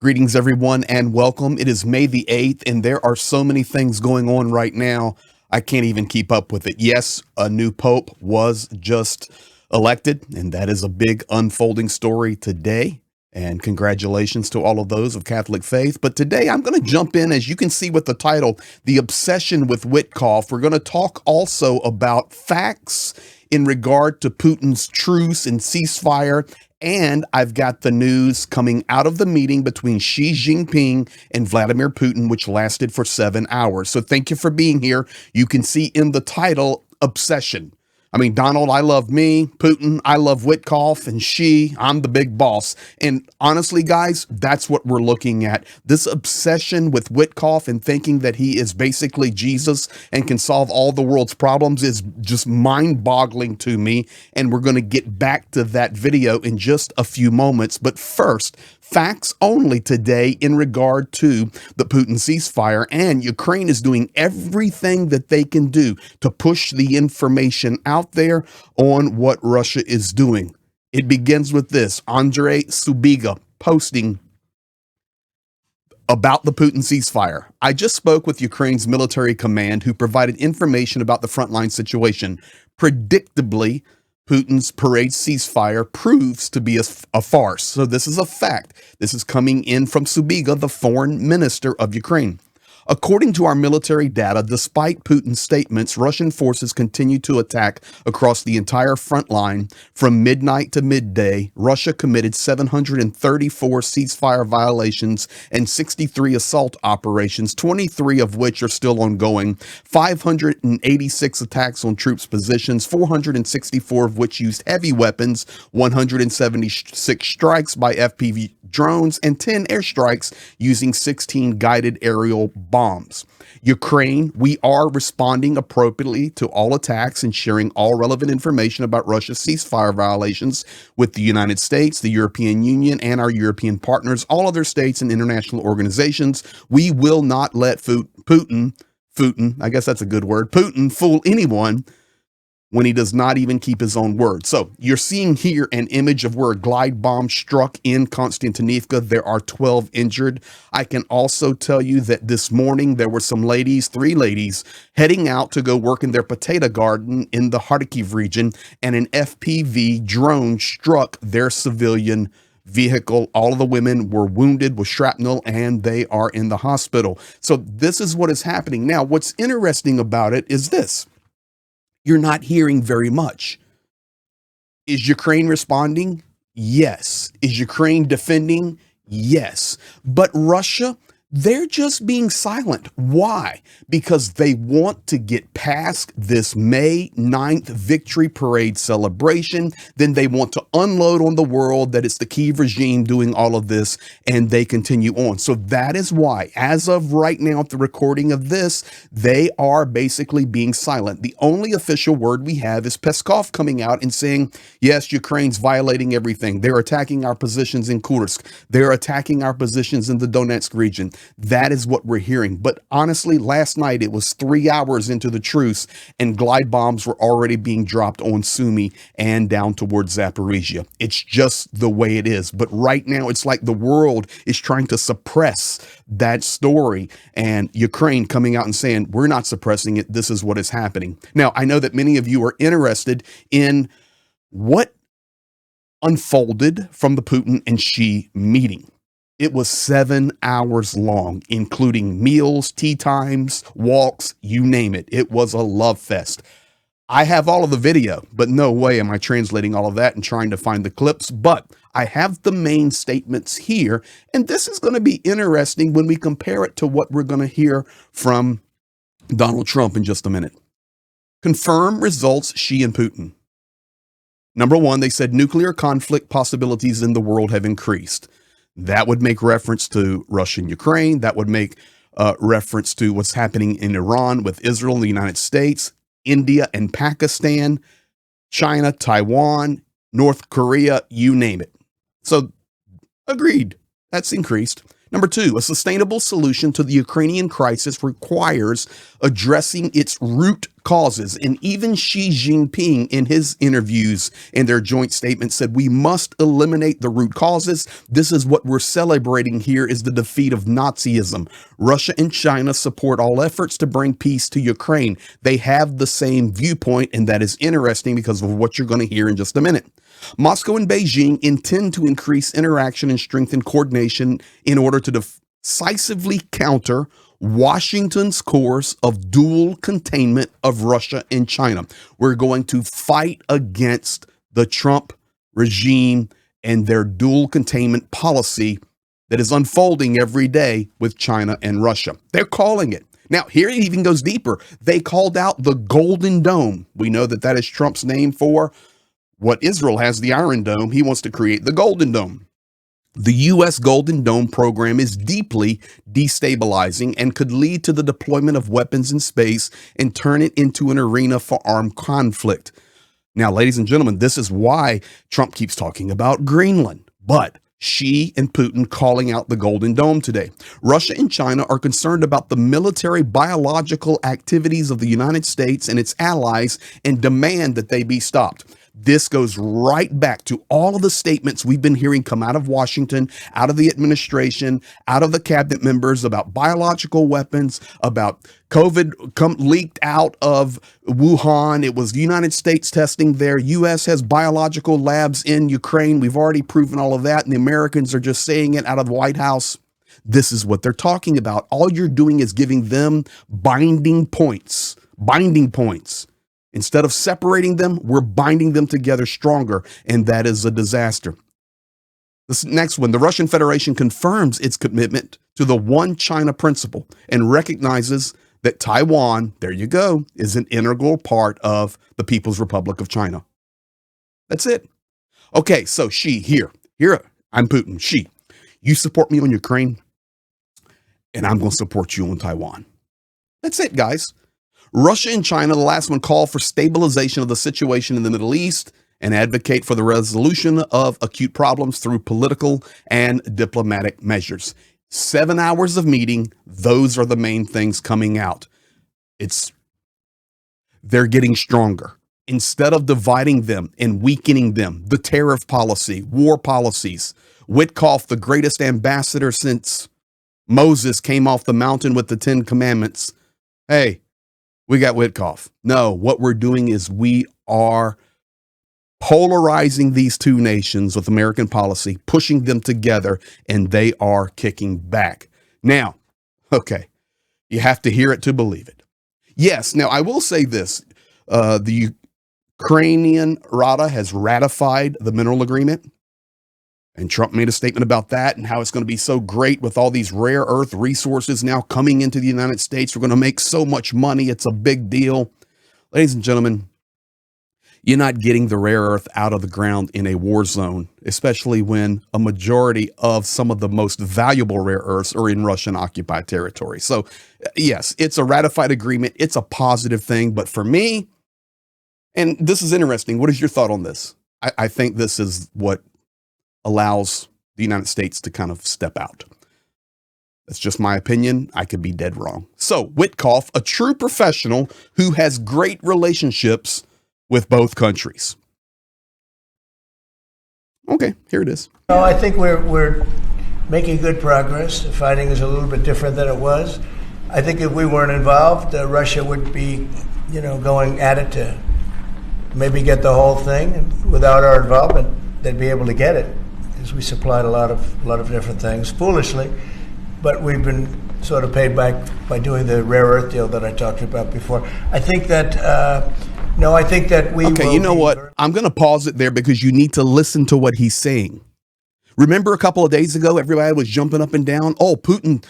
Greetings, everyone, and welcome. It is May the 8th, and there are so many things going on right now, I can't even keep up with it. Yes, a new pope was just elected, and that is a big unfolding story today. And congratulations to all of those of Catholic faith. But today I'm going to jump in, as you can see with the title, The Obsession with Witkoff. We're going to talk also about facts in regard to Putin's truce and ceasefire. And I've got the news coming out of the meeting between Xi Jinping and Vladimir Putin, which lasted for 7 hours. So thank you for being here. You can see in the title, Obsession. I mean, Donald, I love me. Putin, I love Witkoff. And Xi, I'm the big boss. And honestly, guys, that's what we're looking at. This obsession with Witkoff and thinking that he is basically Jesus and can solve all the world's problems is just mind-boggling to me. And we're going to get back to that video in just a few moments. But first, facts only today in regard to the Putin ceasefire, and Ukraine is doing everything that they can do to push the information out there on what Russia is doing. It begins with this: Andrei Subiga posting about the Putin ceasefire. I just spoke with Ukraine's military command, who provided information about the frontline situation. Predictably, Putin's parade ceasefire proves to be a farce. So this is a fact. This is coming in from Subiga, the foreign minister of Ukraine. According to our military data, despite Putin's statements, Russian forces continue to attack across the entire front line. From midnight to midday, Russia committed 734 ceasefire violations and 63 assault operations, 23 of which are still ongoing, 586 attacks on troops' positions, 464 of which used heavy weapons, 176 strikes by FPV drones, and 10 airstrikes using 16 guided aerial bombs. Ukraine, we are responding appropriately to all attacks and sharing all relevant information about Russia's ceasefire violations with the United States, the European Union, and our European partners, all other states and international organizations. We will not let Putin, I guess that's a good word, Putin fool anyone when he does not even keep his own word. So you're seeing here an image of where a glide bomb struck in Konstantinivka. There are 12 injured. I can also tell you that this morning there were some ladies, 3 ladies, heading out to go work in their potato garden in the Kharkiv region, and an FPV drone struck their civilian vehicle. All of the women were wounded with shrapnel, and they are in the hospital. So this is what is happening. Now, what's interesting about it is this: you're not hearing very much. Is Ukraine responding? Yes. Is Ukraine defending? Yes. But Russia, they're just being silent. Why? Because they want to get past this May 9th victory parade celebration. Then they want to unload on the world that it's the Kyiv regime doing all of this, and they continue on. So that is why, as of right now, at the recording of this, they are basically being silent. The only official word we have is Peskov coming out and saying, yes, Ukraine's violating everything. They're attacking our positions in Kursk. They're attacking our positions in the Donetsk region. That is what we're hearing. But honestly, last night it was 3 hours into the truce, and glide bombs were already being dropped on Sumy and down towards Zaporizhia. It's just the way it is. But right now, it's like the world is trying to suppress that story, and Ukraine coming out and saying, we're not suppressing it. This is what is happening. Now, I know that many of you are interested in what unfolded from the Putin and Xi meeting. It was 7 hours long, including meals, tea times, walks, you name it. It was a love fest. I have all of the video, but no way am I translating all of that and trying to find the clips. But I have the main statements here, and this is going to be interesting when we compare it to what we're going to hear from Donald Trump in just a minute. Confirm results, Xi and Putin. Number one, they said nuclear conflict possibilities in the world have increased. That would make reference to Russia and Ukraine. That would make reference to what's happening in Iran with Israel and the United States, India and Pakistan, China, Taiwan, North Korea, you name it. So agreed, that's increased. Number two, a sustainable solution to the Ukrainian crisis requires addressing its root causes. And even Xi Jinping in his interviews in their joint statement said, we must eliminate the root causes. This is what we're celebrating here, is the defeat of Nazism. Russia and China support all efforts to bring peace to Ukraine. They have the same viewpoint, and that is interesting because of what you're going to hear in just a minute. Moscow and Beijing intend to increase interaction and strengthen coordination in order to decisively counter Washington's course of dual containment of Russia and China. We're going to fight against the Trump regime and their dual containment policy that is unfolding every day with China and Russia. They're calling it. Now, here it even goes deeper. They called out the Golden Dome. We know that that is Trump's name for what Israel has, the Iron Dome. He wants to create the Golden Dome. The U.S. Golden Dome program is deeply destabilizing and could lead to the deployment of weapons in space and turn it into an arena for armed conflict. Now, ladies and gentlemen, this is why Trump keeps talking about Greenland. But Xi and Putin calling out the Golden Dome today. Russia and China are concerned about the military biological activities of the United States and its allies and demand that they be stopped. This goes right back to all of the statements we've been hearing come out of Washington, out of the administration, out of the cabinet members about biological weapons, about COVID leaked out of Wuhan. It was the United States testing there. U.S. has biological labs in Ukraine. We've already proven all of that, and the Americans are just saying it out of the White House. This is what they're talking about. All you're doing is giving them binding points. Instead of separating them, we're binding them together stronger, and that is a disaster. This next one, the Russian Federation confirms its commitment to the one China principle and recognizes that Taiwan, there you go, is an integral part of the People's Republic of China. That's it. Okay, so Xi, here, I'm Putin. Xi, you support me on Ukraine, and I'm going to support you on Taiwan. That's it, guys. Russia and China, the last one, call for stabilization of the situation in the Middle East and advocate for the resolution of acute problems through political and diplomatic measures. 7 hours of meeting. Those are the main things coming out. They're getting stronger. Instead of dividing them and weakening them, the tariff policy, war policies, Witkoff, the greatest ambassador since Moses came off the mountain with the 10 Commandments. Hey, we got Witkoff. No, what we're doing is we are polarizing these two nations with American policy, pushing them together, and they are kicking back. Now, okay, you have to hear it to believe it. Yes, now I will say this. The Ukrainian Rada has ratified the mineral agreement, and Trump made a statement about that and how it's going to be so great with all these rare earth resources now coming into the United States. We're going to make so much money. It's a big deal. Ladies and gentlemen, you're not getting the rare earth out of the ground in a war zone, especially when a majority of some of the most valuable rare earths are in Russian occupied territory. So yes, it's a ratified agreement. It's a positive thing. But for me, and this is interesting, what is your thought on this? I think this is what allows the United States to kind of step out. That's just my opinion. I could be dead wrong. So Witkoff, a true professional who has great relationships with both countries. Okay, here it is. No, I think we're making good progress. The fighting is a little bit different than it was. I think if we weren't involved, Russia would be, going at it to maybe get the whole thing. And without our involvement, they'd be able to get it, because we supplied a lot of different things foolishly, but we've been sort of paid back by doing the rare earth deal that I talked about before. I think that I think that we. Okay, you know what? I'm going to pause it there because you need to listen to what he's saying. Remember a couple of days ago, everybody was jumping up and down. Oh, Putin,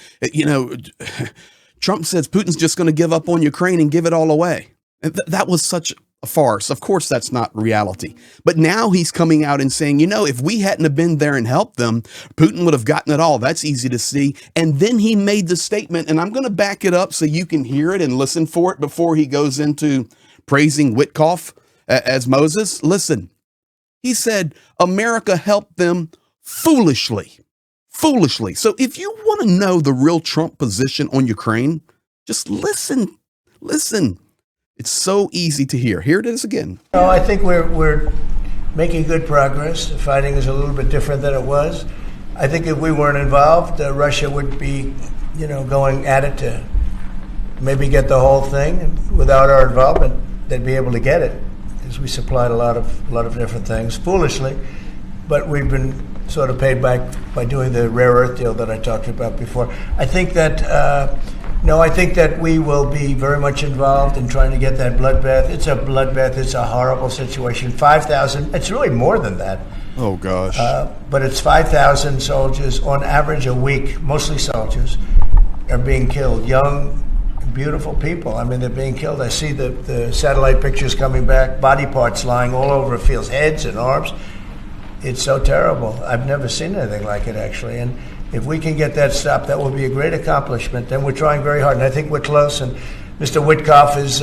Trump says Putin's just going to give up on Ukraine and give it all away. That was such a farce. Of course, that's not reality. But now he's coming out and saying, if we hadn't have been there and helped them, Putin would have gotten it all. That's easy to see. And then he made the statement, and I'm going to back it up so you can hear it and listen for it before he goes into praising Witkoff as Moses. Listen, he said, America helped them foolishly. So if you want to know the real Trump position on Ukraine, just listen. It's so easy to hear. Here it is again. No, I think we're making good progress. The fighting is a little bit different than it was. I think if we weren't involved, Russia would be, going at it to maybe get the whole thing. And without our involvement, they'd be able to get it because we supplied a lot of different things foolishly. But we've been sort of paid back by doing the rare earth deal that I talked about before. I think that I think that we will be very much involved in trying to get that bloodbath. It's a bloodbath. It's a horrible situation. 5,000. It's really more than that. Oh gosh. But it's 5,000 soldiers on average a week. Mostly soldiers are being killed. Young, beautiful people. I mean, they're being killed. I see the satellite pictures coming back. Body parts lying all over fields, heads and arms. It's so terrible. I've never seen anything like it, actually. And if we can get that stopped, that will be a great accomplishment. And we're trying very hard. And I think we're close. And Mr. Witkoff is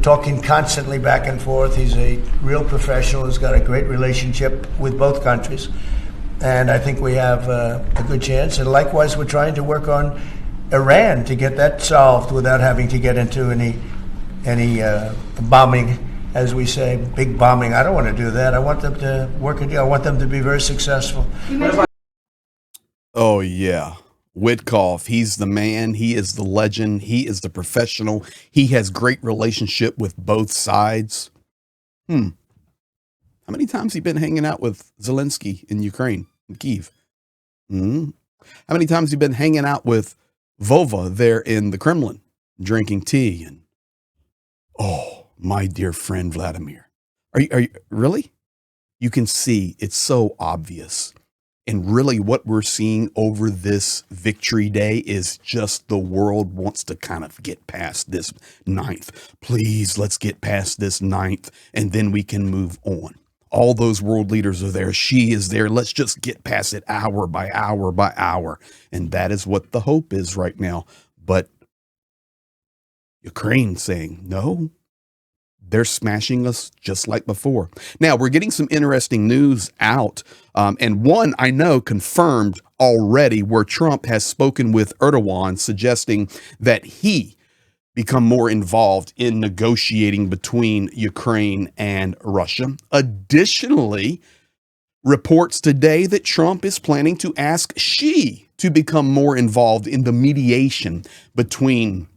talking constantly back and forth. He's a real professional. He's got a great relationship with both countries. And I think we have a good chance. And likewise, we're trying to work on Iran to get that solved without having to get into any bombing, as we say, big bombing. I don't want to do that. I want them to work a deal. I want them to be very successful. Oh, yeah. Witkoff, he's the man. He is the legend. He is the professional. He has great relationship with both sides. How many times he been hanging out with Zelensky in Ukraine, in Kyiv? How many times he been hanging out with Vova there in the Kremlin, drinking tea? And oh, my dear friend Vladimir, are you really? You can see it's so obvious. And really what we're seeing over this victory day is just the world wants to kind of get past this 9th. Please, let's get past this 9th and then we can move on. All those world leaders are there. Xi is there. Let's just get past it hour by hour by hour. And that is what the hope is right now. But Ukraine saying, no, they're smashing us just like before. Now, we're getting some interesting news out. And one I know confirmed already where Trump has spoken with Erdogan, suggesting that he become more involved in negotiating between Ukraine and Russia. Additionally, reports today that Trump is planning to ask Xi to become more involved in the mediation between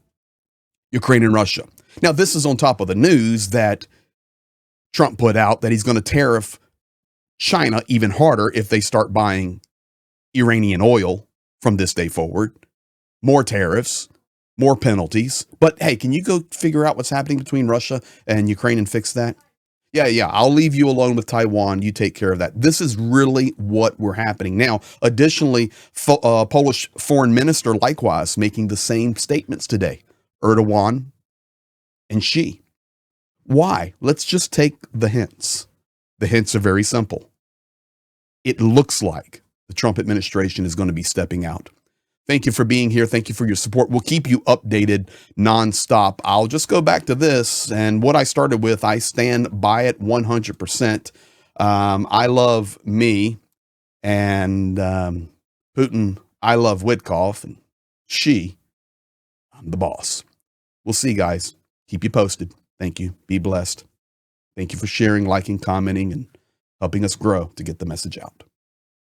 Ukraine and Russia. Now, this is on top of the news that Trump put out that he's going to tariff China even harder if they start buying Iranian oil from this day forward. More tariffs, more penalties. But hey, can you go figure out what's happening between Russia and Ukraine and fix that? Yeah, I'll leave you alone with Taiwan. You take care of that. This is really what we're happening now. Additionally, Polish foreign minister likewise making the same statements today. Erdogan and Xi. Why? Let's just take the hints. The hints are very simple. It looks like the Trump administration is going to be stepping out. Thank you for being here. Thank you for your support. We'll keep you updated nonstop. I'll just go back to this and what I started with. I stand by it 100%. I love me and Putin. I love Witkoff and Xi. I'm the boss. We'll see, guys. Keep you posted. Thank you. Be blessed. Thank you for sharing, liking, commenting, and helping us grow to get the message out.